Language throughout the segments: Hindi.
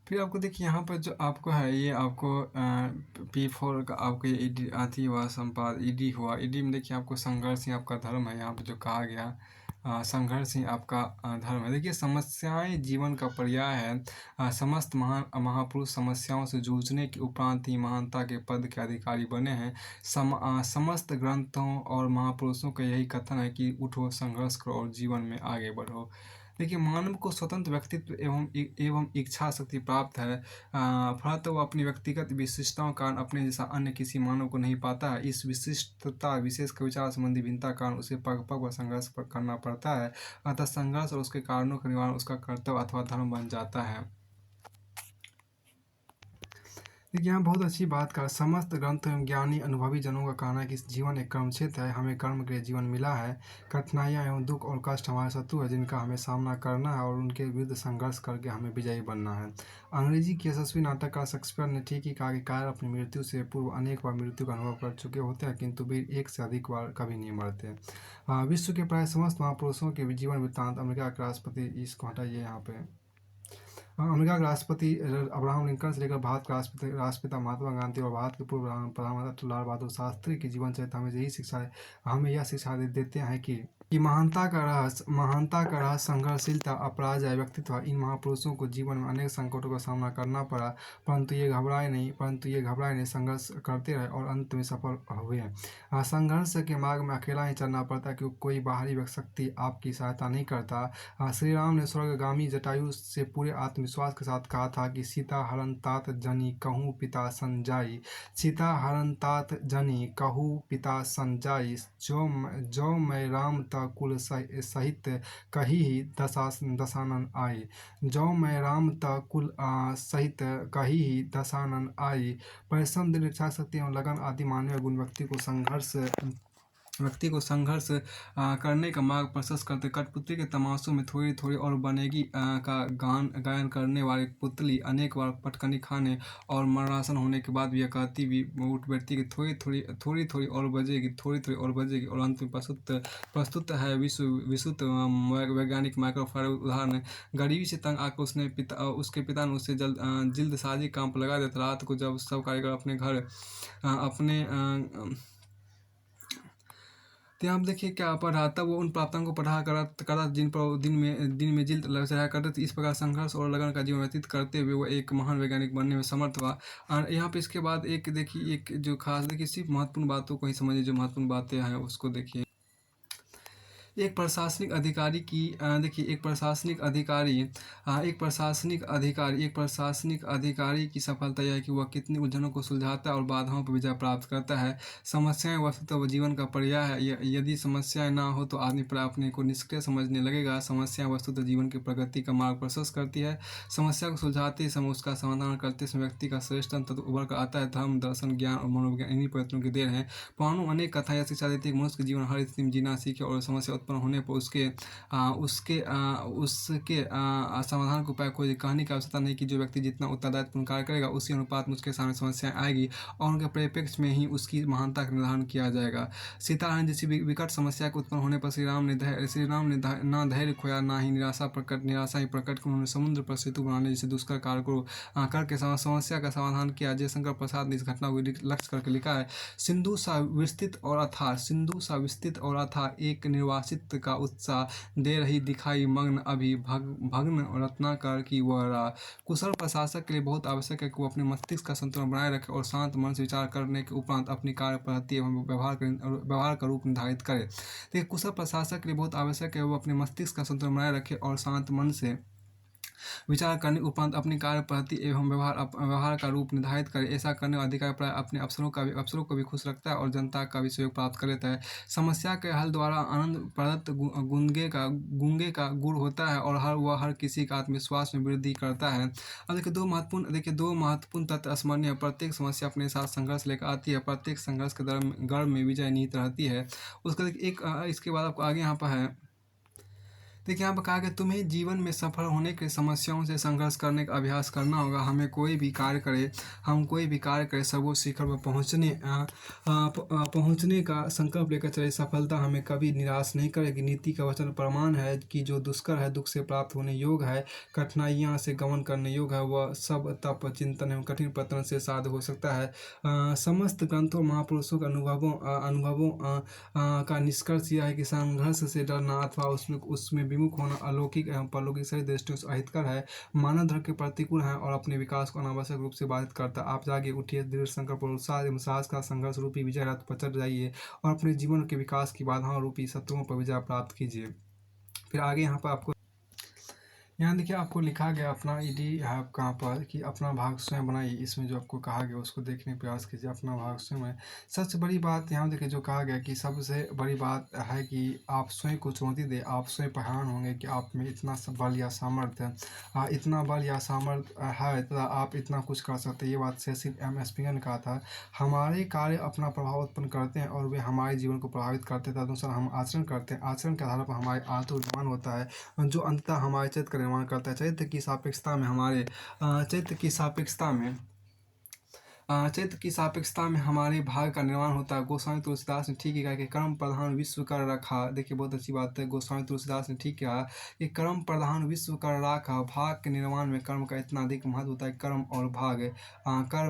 फिर आपको देखिए यहाँ पर जो आपको है ये आपको P4 का आपको ये ईडी आती हुआ संपाद ईडी हुआ। ईडी में देखिए आपको संघर्ष ही आपका धर्म है, यहाँ पे जो कहा गया संघर्ष ही आपका धर्म है। देखिए समस्याएं जीवन का पर्याय है। समस्त महान महापुरुष समस्याओं से जूझने के उपरांत ही महानता के पद के अधिकारी बने हैं। समस्त ग्रंथों और महापुरुषों का यही कथन है कि उठो, संघर्ष करो और जीवन में आगे बढ़ो। देखिए मानव को स्वतंत्र व्यक्तित्व एवं इच्छा शक्ति प्राप्त है। फलतः वो अपनी व्यक्तिगत विशिष्टताओं के कारण अपने जैसा अन्य किसी मानव को नहीं पाता है। इस विशिष्टता विशेष विचार संबंधी भिन्नता के कारण उसे पग पग व संघर्ष करना पड़ता है। अतः संघर्ष और उसके कारणों का निवारण उसका कर्तव्य अथवा धर्म बन जाता है। देखिए यहाँ बहुत अच्छी बात कहा। समस्त ग्रंथ एवं ज्ञानी अनुभवी जनों का कहना है कि जीवन एक कर्म क्षेत्र है। हमें कर्म के लिए जीवन मिला है। कठिनाइयाँ एवं दुख और कष्ट हमारे शत्रु है जिनका हमें सामना करना है और उनके विरुद्ध संघर्ष करके हमें विजयी बनना है। अंग्रेजी के यशस्वी नाटककार शेक्सपियर ने ठीक ही कहा कि कायर अपनी मृत्यु से पूर्व अनेक बार मृत्यु का अनुभव कर चुके होते हैं, किंतु वीर एक से अधिक बार कभी नहीं मरते। विश्व के प्राय समस्त महापुरुषों के जीवन वृत्तांत, अमेरिका के राष्ट्रपति, इसको हटाइए यहाँ पे, अमेरिका के राष्ट्रपति अब्राहम लिंकन से लेकर भारत के राष्ट्रपिता महात्मा गांधी और भारत के पूर्व प्रधानमंत्री अटल लाल बहादुर शास्त्री की जीवन चरित्र हमें यह शिक्षा देते हैं कि महानता का रहस्य संघर्षशीलता, अपराजय व्यक्तित्व। इन महापुरुषों को जीवन में अनेक संकटों का सामना करना पड़ा, परंतु ये घबराए नहीं, संघर्ष करते रहे और अंत में सफल हुए। संघर्ष के मार्ग में अकेला ही चलना पड़ता है क्योंकि कोई बाहरी शक्ति आपकी सहायता नहीं करता। श्री राम ने स्वर्गगामी जटायु से पूरे आत्मविश्वास के साथ कहा था कि सीता हरण तात जनी कहूँ पिता संजाई, सीता हरण तात जनी कहूँ पिता संजाई, जो मैं राम कुल सहित कही ही दशानन आई, जो मैं राम कुल सहित कही ही दशानन आई। परिश्रम, दृढ़ इच्छा शक्ति एवं लगन आदि मानवीय गुण व्यक्ति को संघर्ष करने का मार्ग प्रशस्त करते। कठपुतली के तमाशों में थोड़ी थोड़ी और बनेगी का गायन करने वाली पुतली अनेक बार पटकनी खाने और मरणासन होने के बाद भी यह कहती भी उठ बैठती कि थोड़ी थोड़ी और बजेगी और अंत में प्रस्तुत है विशुद्ध वैज्ञानिक माइक्रो फैराड उदाहरण। गरीबी से तंग आकर उसके पिता ने उसे जल्दसाजी काम पर लगा दिया। रात को जब सब कारीगर अपने घर तो यहाँ देखिए क्या पढ़ा था, वो उन प्राप्ताओं को पढ़ा करा जिन पर दिन में जिल्द चढ़ाया करते थे। इस प्रकार संघर्ष और लगन का जीवन व्यतीत करते हुए वो एक महान वैज्ञानिक बनने में समर्थ हुआ। और यहाँ पे इसके बाद एक देखिए एक जो खास देखिए सिर्फ महत्वपूर्ण बातों को ही समझिए, जो महत्वपूर्ण बातें हैं उसको देखिए। एक प्रशासनिक अधिकारी की देखिए एक प्रशासनिक अधिकारी की सफलता यह है कि वह कितनी उलझनों को सुलझाता है और बाधाओं पर विजय प्राप्त करता है। समस्याएं वस्तुतः वह जीवन का पर्याय है। यदि समस्याएं ना हो तो आदमी अपने को निष्क्रिय समझने लगेगा। समस्याएं वस्तुतः जीवन की प्रगति का मार्ग प्रशस्त करती है। समस्या को सुलझाते समय उसका समाधान करते समय व्यक्ति का श्रेष्ठ तत्व उभर कर आता है। धर्म, दर्शन, ज्ञान और मनोविज्ञान इन्हीं प्रयत्नों की देन है। पुराणों अनेक कथाएं शिक्षा देती है कि मनुष्य के जीवन हर स्थिति में जीना सीखे और समस्या उत्पन्न होने पर उसके समाधान को उपाय खोजे। कहने की आवश्यकता नहीं कि जो व्यक्ति जितना उत्तरदायित्वपूर्ण कार्य करेगा उसी अनुपात में उसके सामने समस्याएं आएगी और उनके परिप्रेक्ष्य में ही उसकी महानता का निर्धारण किया जाएगा। सीताहरण जैसी विकट समस्या के उत्पन्न होने पर श्री राम ने ना धैर्य खोया ना ही निराशा ही प्रकट कर उन्होंने समुद्र पर सेतु बनाने जैसे दुष्कर कार्य को करके समस्या का समाधान किया। जयशंकर प्रसाद ने इस घटना को लक्ष्य करके लिखा है, सिंधु सा विस्तृत और अथाह एक निर्वासित का उत्साह दे रही दिखाई मग्न अभी भग्न रत्नाकर की वह राह। कुशल प्रशासक के लिए बहुत आवश्यक है कि वो अपने मस्तिष्क का संतुलन बनाए रखे और शांत मन से विचार करने के उपरांत अपनी कार्य पद्धति एवं व्यवहार का रूप निर्धारित करे। देखिए कुशल प्रशासक के लिए बहुत आवश्यक है वो अपने मस्तिष्क का संतुलन बनाए रखे और शांत मन से विचार करने उपरांत अपनी कार्य पद्धति एवं व्यवहार का रूप निर्धारित करे। ऐसा करने वाला अधिकारी प्राय अपने अफसरों को भी खुश रखता है और जनता का भी सहयोग प्राप्त कर लेता है। समस्या के हल द्वारा आनंद प्रदत्त गूंगे का गुण होता है और हर किसी का आत्मविश्वास में वृद्धि करता है। अब देखिए दो महत्वपूर्ण तत्व स्मरणीय। प्रत्येक समस्या अपने साथ संघर्ष लेकर आती है, प्रत्येक संघर्ष के गर्भ में विजय निहित रहती है। उसका एक इसके बाद आपको आगे यहाँ पर है देखिए यहाँ पर कहा गया तुम्हें जीवन में सफल होने के समस्याओं से संघर्ष करने का अभ्यास करना होगा। हमें कोई भी कार्य करें, हम कोई भी कार्य करें सर्वोच्च शिखर पर पहुँचने का संकल्प लेकर चले। सफलता हमें कभी निराश नहीं करेगी। नीति का वचन प्रमाण है कि जो दुष्कर है दुख से प्राप्त होने योग्य है, कठिनाइयाँ से गमन करने योग्य है, वह सब तप चिंतन एवं कठिन प्रयत्न से साध्य हो सकता है। समस्त ग्रंथों महापुरुषों के अनुभवों का निष्कर्ष यह है कि संघर्ष से डरना अथवा उसमें विमुख होना अलौकिक एवं परलौकिक सही दृष्टियों से अहितकर है, मानव धर्म के प्रतिकूल है और अपने विकास को अनावश्यक रूप से बाधित करता है। आप जागे उठिए, दृढ़ संकल्प और उत्साह एवं साहस का संघर्ष रूपी विजय रथ पर चढ़ जाइए और अपने जीवन के विकास की बाधाओं रूपी शत्रुओं पर विजय प्राप्त कीजिए। फिर आगे यहाँ पर आपको यहाँ देखिए आपको लिखा गया अपना ईडी है आप कहाँ पर कि अपना भाग स्वयं बनाइए। इसमें जो आपको कहा गया उसको देखने का प्रयास कीजिए। अपना भाग स्वयं है। सबसे बड़ी बात यहाँ देखिए जो कहा गया कि सबसे बड़ी बात है कि आप स्वयं को चुनौती दें। आप स्वयं पर हैरान होंगे कि आप में इतना बल या सामर्थ्य इतना बल या सामर्थ्य है तथा आप इतना कुछ कर सकते हैं। ये बात सेसिल एम स्पिंगर ने कहा था। हमारे कार्य अपना प्रभाव उत्पन्न करते हैं और वे हमारे जीवन को प्रभावित करते हैं। तदनुसार हम आचरण करते हैं। आचरण के आधार पर हमारे आत्मनिर्माण होता है जो अंततः हमारे चरित्र का निर्माण करता है। चरित्र की सापेक्षता में हमारे हमारे भाग का निर्माण होता है। गोस्वामी तुलसीदास ने ठीक ही कहा कि कर्म प्रधान विश्व कर रखा। देखिए बहुत अच्छी बात है। गोस्वामी तुलसीदास ने ठीक कहा कि कर्म प्रधान विश्व कर रखा। भाग के निर्माण में कर्म का इतना अधिक महत्व होता है। कर्म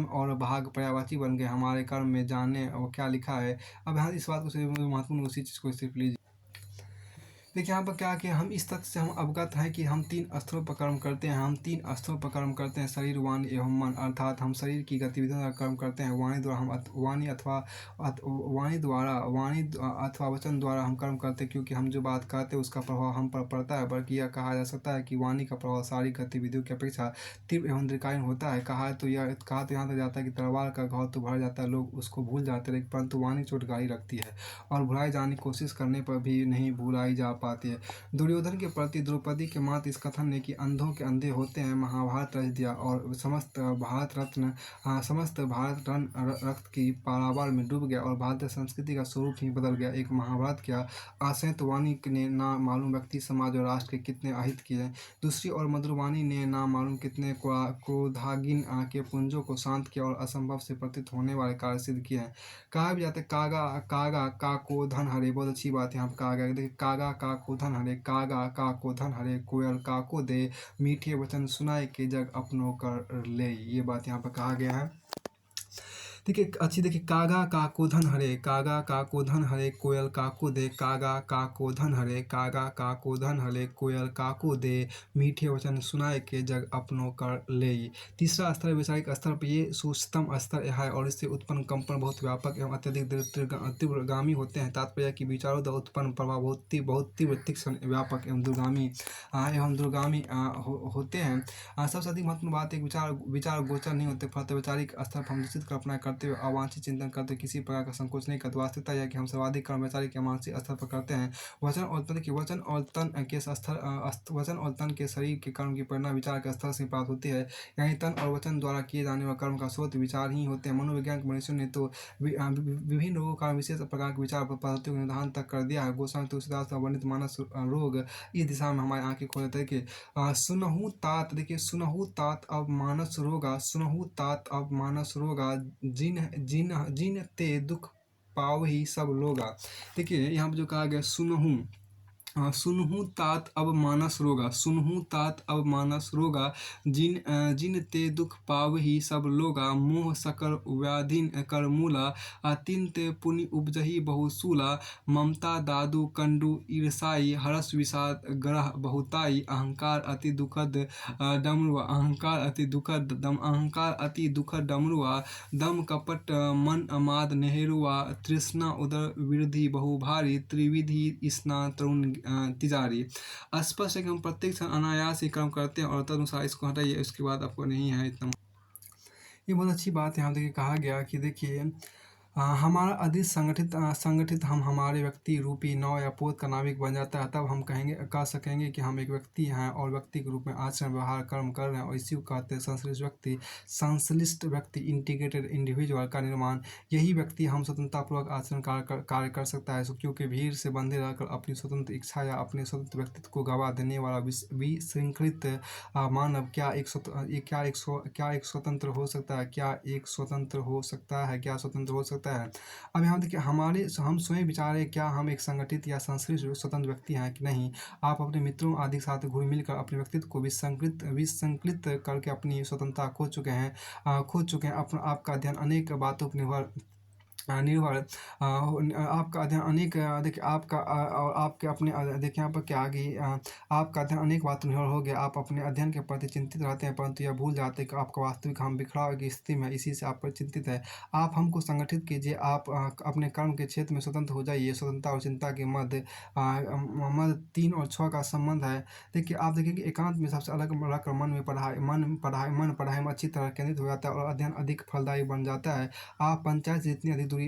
और भाग पर्यायवाची बन गए हमारे कर्म में। जाने वो क्या लिखा है। अब यहाँ इस बात को महत्वपूर्ण उसी चीज़ को सिर्फ लीजिए। देखिए यहाँ पर क्या कि हम इस तथ्य से हम अवगत हैं कि हम 3 स्तरों पर कर्म करते हैं। हम 3 स्तरों पर कर्म करते हैं, शरीर वाणी एवं मन। अर्थात हम शरीर की गतिविधियों का कर्म करते हैं। वाणी द्वारा हम वाणी अथवा वचन द्वारा हम कर्म करते हैं, क्योंकि हम जो बात कहते हैं उसका प्रभाव हम पर पड़ता है। बल्कि यह कहा जा सकता है कि वाणी का प्रभाव सारी गतिविधियों की अपेक्षा तीव्र एवं दीर्घकालीन होता है। कहा तो यहाँ तक जाता है कि तलवार का घाव तो भर जाता है, लोग उसको भूल जाते हैं, परंतु वाणी चोटकारी रखती है और भुलाए जाने की कोशिश करने पर भी नहीं भुलाई जा पाती है। दुर्योधन के प्रति द्रौपदी के मात इस कथन ने कि अंधों के अंधे होते हैं महाभारत रच दिया और समस्त भारत रक्त की पारावार में डूब गया और भारतीय संस्कृति का स्वरूप ही बदल गया। एक महाभारत क्या आशयत वाणी ने ना मालूम व्यक्ति समाज और राष्ट्र के कितने अहित किए। दूसरी ओर मधुरवाणी ने ना मालूम कितने क्रोधागिन के पुंजों को शांत किया और असंभव से प्रतीत होने वाले कार्य सिद्ध किए हैं। कहा भी जाता है कागा का को धन हरे। बहुत अच्छी बात यहाँ पर कहा गया। देखिए कागा का को धन हरे, कागा का को धन हरे, कोयल का को दे, मीठे वचन सुनाए के जग अपनों कर ले। ये बात यहाँ पर कहा गया है। देखिए अच्छी देखिए कागा का को धन हरे, कागा का को धन हरे, कोयल का को दे, कागा का को धन हरे, कागा का को धन हरे, कोयल का को दे, मीठे वचन सुनाए के जग अपनों कर ले। तीसरा स्तर वैचारिक स्तर पर ये सूक्ष्मतम स्तर है और इससे उत्पन्न कंपन बहुत व्यापक एवं अत्यधिक तीव्रगामी होते हैं। तात्पर्य कि विचारों द्वारा उत्पन्न प्रभाव बहुत तीव्र तीक्ष्ण व्यापक एवं दूरगामी होते हैं। सबसे अधिक महत्वपूर्ण बात एक विचार गोचर नहीं होते, फलतः वैचारिक स्तर पर हम निश्चित कल्पना करते हुए अवांछित चिंतन करते किसी प्रकार का संकोच नहीं करते। वास्तविकता यह कि हम सर्वाधिक कर्म वैचारिक या मानसिक स्तर पर करते हैं। वचन और तन के शरीर के कर्म की प्रेरणा विचार के स्तर से प्राप्त होती है। यानी तन और वचन द्वारा किए जाने वाले कर्म का स्रोत विचार ही होते हैं। मनोविज्ञान के मनुष्यों ने तो विभिन्न रोगों का विशेष प्रकार के विचार पद्धतियों के निर्धारण तक कर दिया है। गोस्वामी तुलसीदास का वर्णित मानस रोग इस दिशा में हमारी आंखें खोल देते हैं कि सुनहु तात। देखिए सुनहु तात अब मानस रोगा, सुनहु तात अब मानस रोगा, जिन जिन जिन ते दुख पाव ही सब लोगा। देखिए यहाँ पर जो कहा गया सुनहु तात अब मानस रोगा, सुनहु तात अब मानस रोगा, जिन ते दुख पावही सब लोगा, मोह सकल व्याधिन कर मूला, तिन ते पुनि उपजही बहुसूला, ममता दादू कंडू ईर्षाई, हरस विषाद ग्रह बहुताई, अहंकार अति दुखद डमरुआ, अहंकार अति दुखद डमरुआ, दम कपट मन अमाद नेहरुआ, तृष्णा उदर विरधि बहुभारी, त्रिविधि स्नान तरुण तिजारी। स्पष्ट है कि हम प्रत्येक क्षण अनायास ही कर्म करते हैं और तदनुसार इसको हटाइए, उसके बाद आपको नहीं है इतना। ये बहुत अच्छी बात है। यहाँ देखिए कहा गया कि देखिए हमारा अधिक संगठित हम हमारे व्यक्ति रूपी नाव या पोत का नाविक बन जाता है, तब हम कह सकेंगे कि हम एक व्यक्ति हैं और व्यक्ति के रूप में आचरण व्यवहार कर्म कर रहे हैं, और इसी को कहते हैं संश्लिष्ट व्यक्ति इंटीग्रेटेड इंडिविजुअल का निर्माण। यही व्यक्ति हम स्वतंत्रतापूर्वक आचरण कार्य कर सकता है, क्योंकि भीड़ से बंधे रहकर अपनी स्वतंत्र इच्छा या अपने स्वतंत्र व्यक्तित्व को गवा देने वाला विशृंखलित मानव क्या एक स्वतंत्र हो सकता है? क्या स्वतंत्र हो सकता है? अब यहाँ देखिए, हम स्वयं विचारें, क्या हम एक संगठित या संश्लिष्ट स्वतंत्र व्यक्ति हैं कि नहीं? आप अपने मित्रों आदि के साथ घुल मिलकर अपने व्यक्तित्व को विसंकलित करके अपनी स्वतंत्रता खो चुके हैं। आपका अध्ययन अनेक बातों पर निर्भर आपका अध्ययन अनेक देखिए आपका और आपके अपने देखिए यहाँ पर क्या आ गई, आपका अध्ययन अनेक बातों पर निर्भर हो गया। आप अपने अध्ययन के प्रति चिंतित रहते हैं, परंतु यह भूल जाते हैं कि आपका वास्तविक हम बिखराव की स्थिति में, इसी से आप पर चिंतित है। आप हमको संगठित कीजिए, आप अपने कर्म के क्षेत्र में स्वतंत्र हो जाइए। स्वतंत्रता और चिंता के मध्य 3 और 6 का संबंध है। देखिए, आप देखिए कि एकांत में सबसे अलग रखकर मन पढ़ाई में अच्छी तरह केंद्रित हो जाता है और अध्ययन अधिक फलदायी बन जाता है। आप पंचायत से जितनी अधिक दूर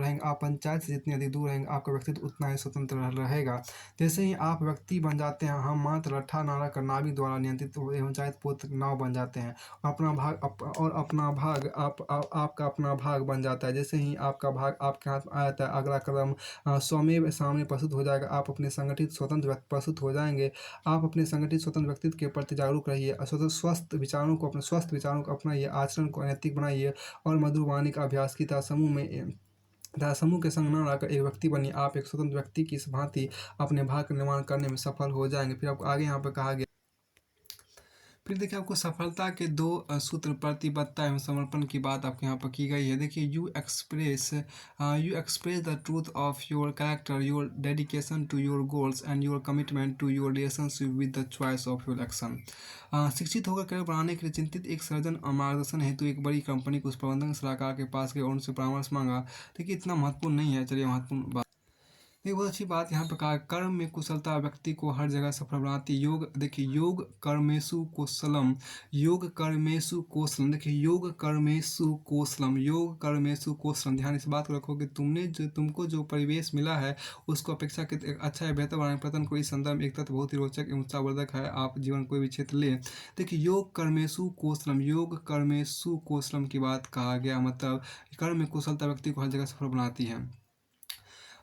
रहेंगे, आपका व्यक्तित्व उतना ही स्वतंत्र रहेगा। जैसे ही आप व्यक्ति बन जाते हैं, हम मात्र रट्ठा नारा कर नाविक द्वारा नियंत्रित एवं चालित पोत नाव बन जाते हैं। आपका अपना भाग बन जाता है। जैसे ही आपका भाग आपके हाथ में आ जाता है, अगला कदम स्वयं सामने प्रस्तुत हो जाएगा। आप अपने संगठित स्वतंत्र प्रस्तुत हो जाएंगे। आप अपने संगठित स्वतंत्र व्यक्तित्व के प्रति जागरूक रहिए, स्वस्थ विचारों को अपनाइए, आचरण को नैतिक बनाइए और मधुर वाणी का अभ्यास की तरह समूह के संग न रहकर एक व्यक्ति बनिए। आप एक स्वतंत्र व्यक्ति की भांति अपने भाग्य का निर्माण करने में सफल हो जाएंगे। फिर आपको आगे यहाँ पर कहा गया, फिर देखिए आपको सफलता के 2 सूत्र प्रतिबद्धता एवं समर्पण की बात आपके यहाँ पर की गई है। देखिए, you express the truth of your character, your dedication to your goals and your commitment to your relationship with the choice of your action. शिक्षित होकर करियर बनाने के लिए चिंतित एक सर्जन मार्गदर्शन हेतु एक बड़ी कंपनी को उस प्रबंधन सलाहकार के पास गए और उनसे परामर्श मांगा। देखिए, इतना महत्वपूर्ण नहीं है, चलिए महत्वपूर्ण बात। एक बहुत अच्छी बात यहाँ पर कहा, कर्म में कुशलता व्यक्ति को हर जगह सफल बनाती है। योग कर्मेशु कौशलम, देखिए योग कर्मेशु कौशलम। ध्यान इस बात को रखो कि तुमको जो परिवेश मिला है उसको अपेक्षाकृत एक अच्छा या बेहतर बनाने प्रयत्न करो। इस संदर्भ में एक तथ्य बहुत ही रोचक एवं उत्साहवर्धक है। आप जीवन कोई भी क्षेत्र ले, देखिए योग कर्मेशु कौशलम की बात कहा गया, मतलब कर्म में कुशलता व्यक्ति को हर जगह सफल बनाती है।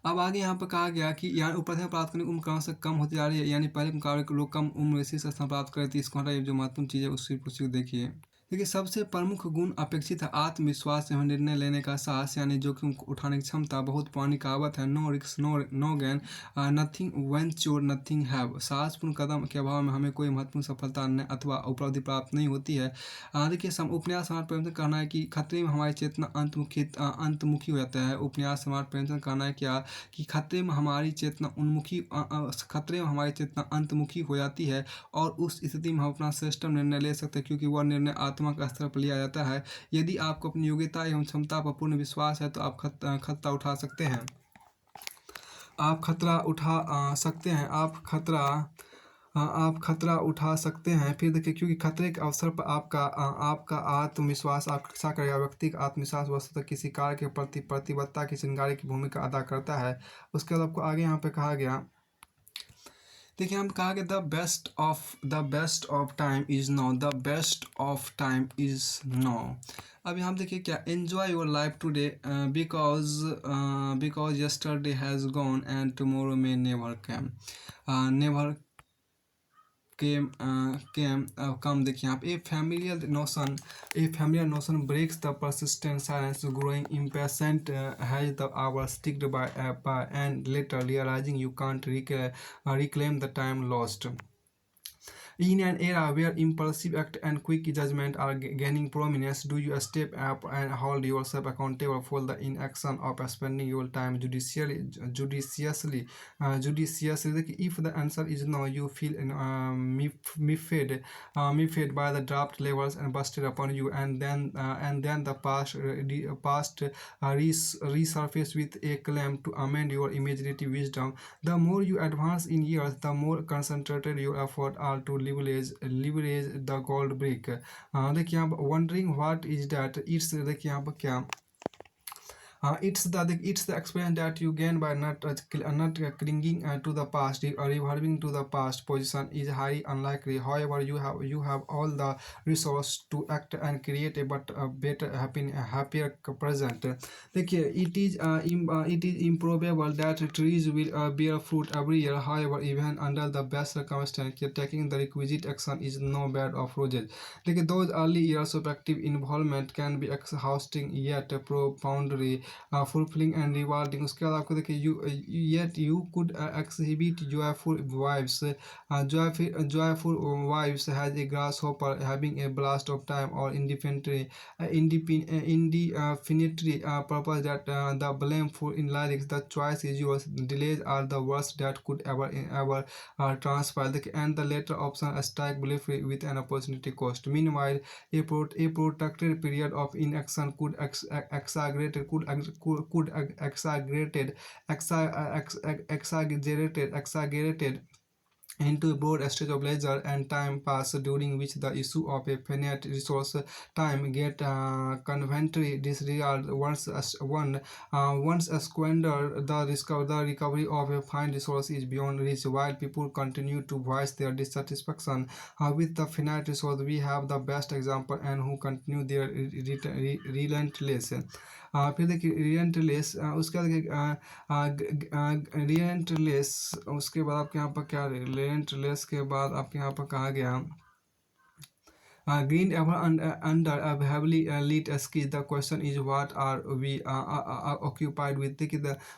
अब आगे यहाँ पर कहा गया कि यहाँ ऊपर प्राप्त करने की उम्र क्रमशः कम होती जा रही है, यानी पहले के मुकाबले लोग कम उम्र से स्थान प्राप्त कर रहे थे। इसको हटाइए, जो महत्वपूर्ण चीज़ है उसी को देखिए। देखिए, सबसे प्रमुख गुण अपेक्षित है आत्मविश्वास एवं निर्णय लेने का साहस, यानी जोखिम उठाने की क्षमता। बहुत पुरानी कहावत है, no risk no gain, nothing venture nothing have. साहसपूर्ण कदम के अभाव में हमें कोई महत्वपूर्ण सफलता अथवा उपलब्धि प्राप्त नहीं होती है। देखिए, उपन्यास समाज प्रेमचंद का कहना है कि खतरे में हमारी चेतना अंतमुखी हो जाता है। उपन्यास समाज प्रेमचंद का कहना है क्या कि खतरे में हमारी चेतना अंतमुखी हो जाती है, और उस स्थिति में हम अपना श्रेष्ठ निर्णय ले सकते हैं, क्योंकि वह निर्णय आत्मा का स्तर पर लिया जाता है। यदि आपको अपनी योग्यता एवं क्षमता पर पूर्ण विश्वास है तो आप खतरा उठा सकते हैं। आप खतरा उठा सकते हैं। फिर देखिए, क्योंकि खतरे के अवसर पर आपका आत्मविश्वास आपकी रक्षा करेगा। व्यक्ति का आत्मविश्वास वस्तुतः किसी कार्य के प्रति प्रतिबद्धता की चिंगारी की भूमिका अदा करता है। उसके बाद आपको आगे यहाँ पे कहा गया, देखिए हम कहा गया, the best of time is now. अब यहाँ देखिए क्या, enjoy your life today because yesterday has gone and tomorrow may never come. देखिए आप, ए familiar notion breaks the persistent silence. Growing impatient has the hour ticked by and later realizing you can't reclaim the time lost. In an era where impulsive act and quick judgment are gaining prominence, do you step up and hold yourself accountable for the inaction of spending your time judiciously? If the answer is no, you feel miffed by the draft levels and busted upon you, and then the past resurface with a claim to amend your imaginative wisdom. The more you advance in years, the more concentrated your effort are to leverage the gold brick. देखिए आप, wondering what is that, it's देखिए यहाँ पर क्या, It's the experience that you gain by not clinging to the past. Revolving to the past position is highly unlikely. However, you have all the resource to act and create a better happier present. देखिए it is improbable that trees will bear fruit every year. However, even under the best circumstances, taking the requisite action is no bed of roses. देखिए those early years of active involvement can be exhausting yet profoundly fulfilling and rewarding. उसके बाद आपको देखिए yet you could exhibit joyful vibes has a grasshopper having a blast of time or indefinitely purpose that the blame for in lyrics. The choice is yours. Delays are the worst that could ever transpire. And the latter option strike briefly with an opportunity cost. Meanwhile, a protracted period of inaction could exaggerated into a broad stage of leisure and time pass, during which the issue of a finite resource time get conveniently disregarded. Once squandered, the recovery of a finite resource is beyond reach. While people continue to voice their dissatisfaction with the finite resource, we have the best example and who continue their relentless फिर देखिए रियंटलेस उसके बाद रियंटलेस उसके बाद आपके यहाँ पर क्या रियंटलेस के बाद आपके यहाँ पर कहा गया green ever under a heavily lit sky. The question is, what are we occupied with?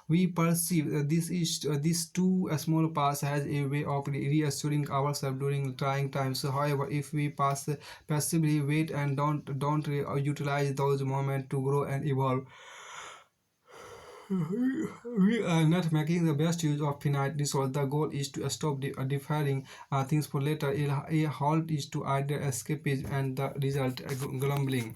We perceive these two small paths has a way of reassuring ourselves during trying times. However, if we passively wait and don't utilize those moments to grow and evolve, we are not making the best use of finite resource. The goal is to stop deferring things for later. A halt is to either escapism and the result grumbling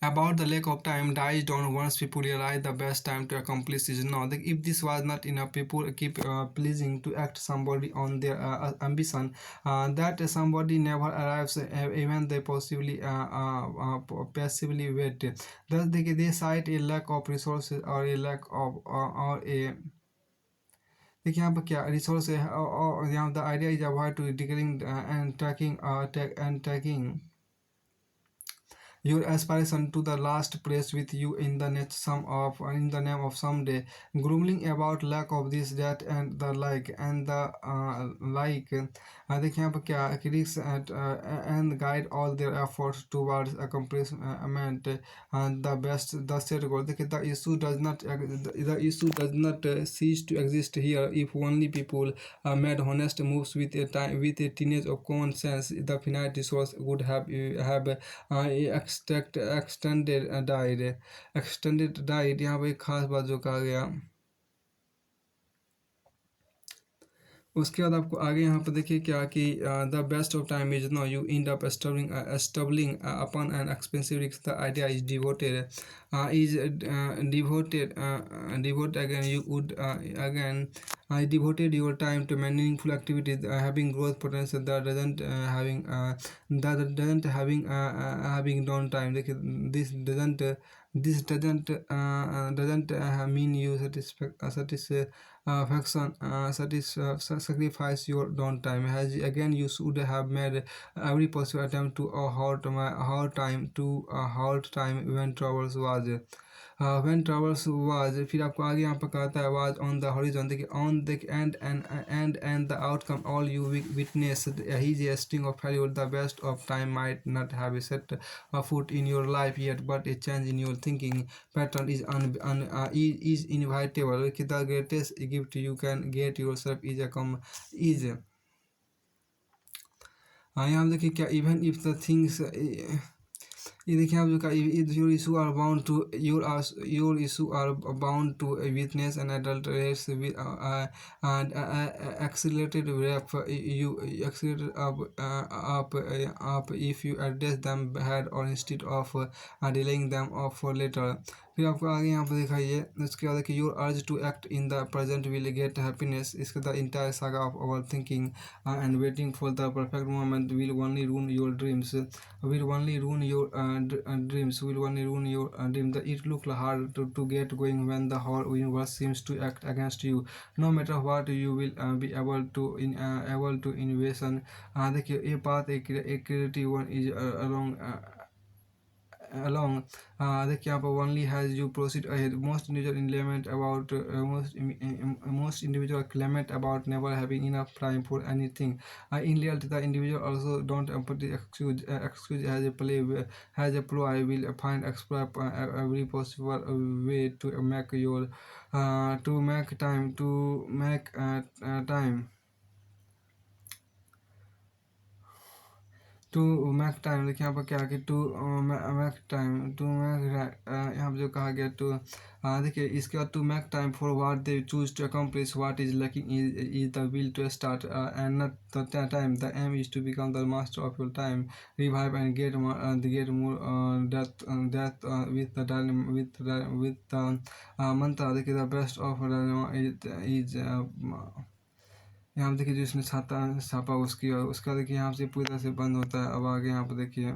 about the lack of time dies down once people realize the best time to accomplish is now. If this was not enough, people keep pleasing to act somebody on their ambition. That somebody never arrives, even they passively wait. Thus, they cite a lack of resources or a lack of or a देखिए यहाँ पर क्या रिसोर्स है और यहाँ the idea is avoid to decreasing and tracking your aspiration to the last place with you in the name of someday, grumbling about lack of this, that, and the like, and the like. देखिए यहाँ पर क्या critics and guide all their efforts towards accomplishment the best the set goal. देखिए the issue does not cease to exist here if only people made honest moves with a teenage of common sense. The finite resource would have extended diet यहाँ पर एक खास बात जो कहा गया उसके बाद आपको आगे यहाँ पर देखिए क्या कि the best of time is no you end up stumbling upon an expensive risk. The idea is devoted again you would again I devoted your time to meaningful activities having growth potential that doesn't having downtime. This doesn't mean you sacrifice your downtime. As again, you should have made every possible attempt to halt time when troubles was फिर आपको आगे यहाँ पर कहता है was on the horizon. देखिए on the and the outcome all you witnessed is a string of failure. The best of time might not have set a foot in your life yet, but a change in your thinking pattern is inevitable. The greatest gift you can get yourself is यहाँ देखिए क्या even if the things ये देखिए आप जो का your issue are bound to your issue are bound to witness and adult race with and accelerated rap you accelerated up if you address them ahead or instead of delaying them for later. फिर आपको आगे यहाँ पे दिखाइए, उसके बाद देखिए, your urge to act in the present will get happiness. इसके the entire saga of over thinking and waiting for the perfect moment will only ruin your dreams, will only ruin your dreams, will only ruin your dream. It look hard to get going when the whole universe seems to act against you. No matter what, you will be able to innovation। देखिए, ये बात एक क्रिएटिव वन इज along, देखिए यहाँ पर only has you proceed ahead। Most individual lament about most individual lament about never having enough time for anything। In reality, the individual also don't put the excuse has a play has a ploy will find exploit every possible way to make your to make time to make time to make time. देखिए यहाँ पर क्या है कि to make time to make यहाँ पर जो कहा गया टू, देखिए इसके बाद to make time for what they choose to accomplish what is lacking is the will to start and not the time. The aim is to become the master of your time, revive and get more death death with the mantra. देखिए द बेस्ट ऑफ इज यहाँ पे देखिए जो इसने छापा उसकी, और उसका देखिए यहाँ से पूरी तरह से बंद होता है। अब आगे यहाँ पे देखिए,